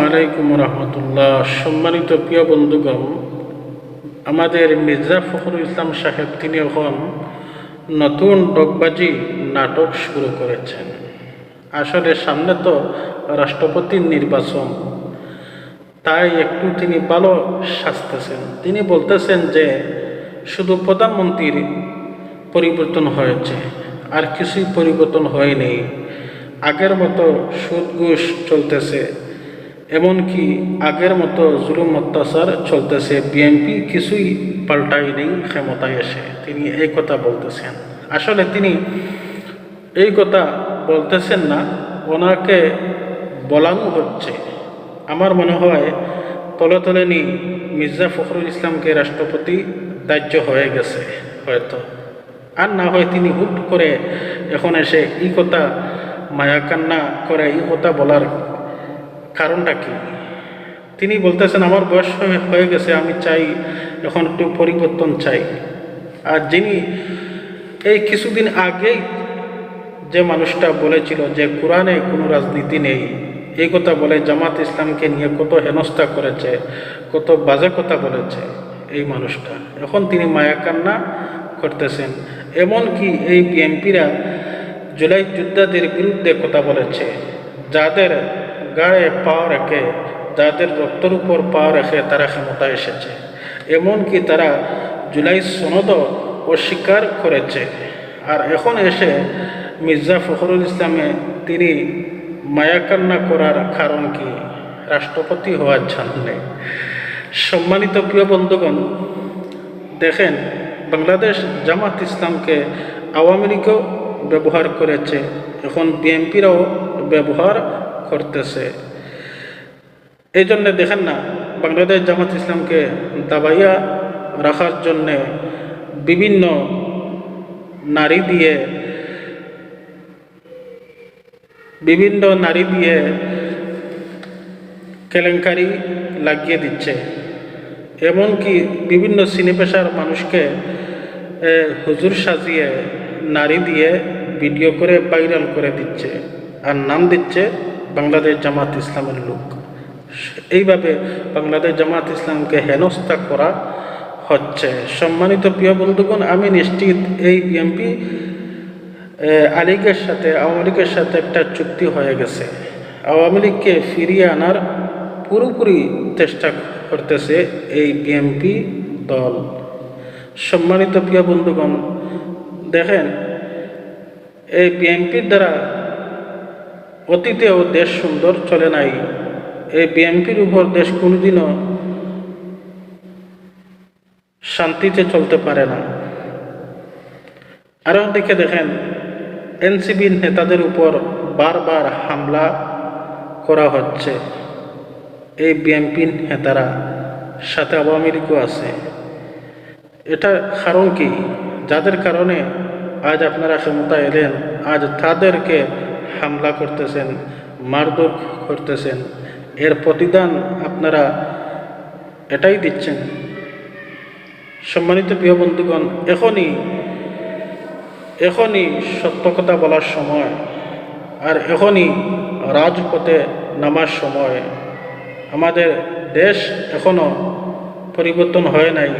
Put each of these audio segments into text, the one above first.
আলাইকুম রহমতুল্লাহ। সম্মানিত প্রিয় বন্ধুগণ, আমাদের মির্জা ফখরুল ইসলাম সাহেব তিনি এখন নতুন ডগবাজি নাটক শুরু করেছেন। আসলে সামনে তো রাষ্ট্রপতির নির্বাচন, তাই একটু তিনি ভালো সাজতেছেন। তিনি বলতেছেন যে শুধু প্রধানমন্ত্রীর পরিবর্তন হয়েছে, আর কিছুই পরিবর্তন হয়নি। আগের মতো সুদ ঘুষ চলতেছে, এমনকি আগের মতো জুলুম অত্যাচার চলতেছে। বিএনপি কিছুই পাল্টাই নেই ক্ষমতায় এসে, তিনি এই কথা বলতেছেন। আসলে তিনি এই কথা বলতেছেন না, ওনাকে বলানো হচ্ছে। আমার মনে হয় তলে তলে নি মির্জা ফখরুল ইসলামকে রাষ্ট্রপতি দাহ্য হয়ে গেছে হয়তো, আর না হয় তিনি হুট করে এখন এসে এই কথা মায়াকান্না করে এই কথা বলার কারণটা কি। তিনি বলতেছেন আমার বয়স হয়ে গেছে, আমি চাই এখন একটু পরিবর্তন চাই। আর যিনি এই কিছুদিন আগেই যে মানুষটা বলেছিল যে কোরআনে কোনো রাজনীতি নেই, এই কথা বলে জামাত ইসলামকে নিয়ে কত হেনস্থা করেছে, কত বাজে কথা বলেছে এই মানুষটা, এখন তিনি মায়াকান্না করতেছেন। এমনকি এই বিএনপিরা জুলাই যোদ্ধাদের বিরুদ্ধে কথা বলেছে, যাদের গায়ে পা রেখে, যাদের রক্তের উপর পা রেখে তারা ক্ষমতায় এসেছে। এমনকি তারা জুলাই সনদও অস্বীকার করেছে। আর এখন এসে মির্জা ফখরুল ইসলামে তিনি মায়াকান্না করার কারণ কি? রাষ্ট্রপতি হওয়ার জন্যে। সম্মানিত প্রিয় বন্ধুগণ, দেখেন বাংলাদেশ জামাত ইসলামকে আওয়ামী লীগও ব্যবহার করেছে, এখন বিএনপিরাও ব্যবহার করতেছে। এই জন্যে দেখেন না, বাংলাদেশ জামাত ইসলামকে দাবাইয়া রাখার জন্যে বিভিন্ন নারী দিয়ে কেলেঙ্কারি লাগিয়ে দিচ্ছে। এমনকি বিভিন্ন সিনেপেশার মানুষকে হুজুর সাজিয়ে নারী দিয়ে ভিডিও করে ভাইরাল করে দিচ্ছে, আর নাম দিচ্ছে বাংলাদেশ জামাত ইসলামের লোক। এইভাবে বাংলাদেশ জামাত ইসলামকে হেনস্থা করা হচ্ছে। সম্মানিত প্রিয় বন্ধুগণ, আমি নিশ্চিত এই বিএনপি আওয়ামী লীগের সাথে একটা চুক্তি হয়ে গেছে। আওয়ামী লীগকে ফিরিয়ে আনার পুরোপুরি চেষ্টা করতেছে এই বিএনপি দল। সম্মানিত প্রিয় বন্ধুগণ, দেখেন এই বিএনপির দ্বারা অতীতেও দেশ সুন্দর চলে নাই। এই বিএনপির উপর দেশ কোনোদিনও শান্তিতে চলতে পারে না। আরও দিকে দেখেন এনসিপি নেতাদের উপর বারবার হামলা করা হচ্ছে। এই বিএনপি নেতারা সাথে আওয়ামী লীগও আছে। এটা কারণ কি? যাদের কারণে আজ আপনারা ক্ষমতা এলেন, আজ তাদেরকে হামলা করতেছেন, মারধর করতেছেন। এর প্রতিদান আপনারা এটাই দিচ্ছেন। সম্মানিত প্রিয় বন্ধুগণ, এখনই সত্য কথা বলার সময়, আর এখনই রাজপথে নামার সময়। আমাদের দেশ এখনও পরিবর্তন হয় নাই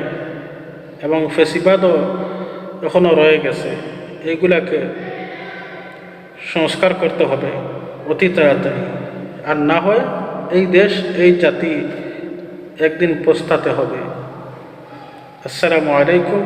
এবং ফ্যাসিবাদও এখনও রয়ে গেছে। এইগুলাকে সংস্কার করতে হবে অতি তাড়াতাড়ি, আর না হয় এই দেশ, এই জাতি একদিন পস্তাতে হবে। আসসালামু আলাইকুম।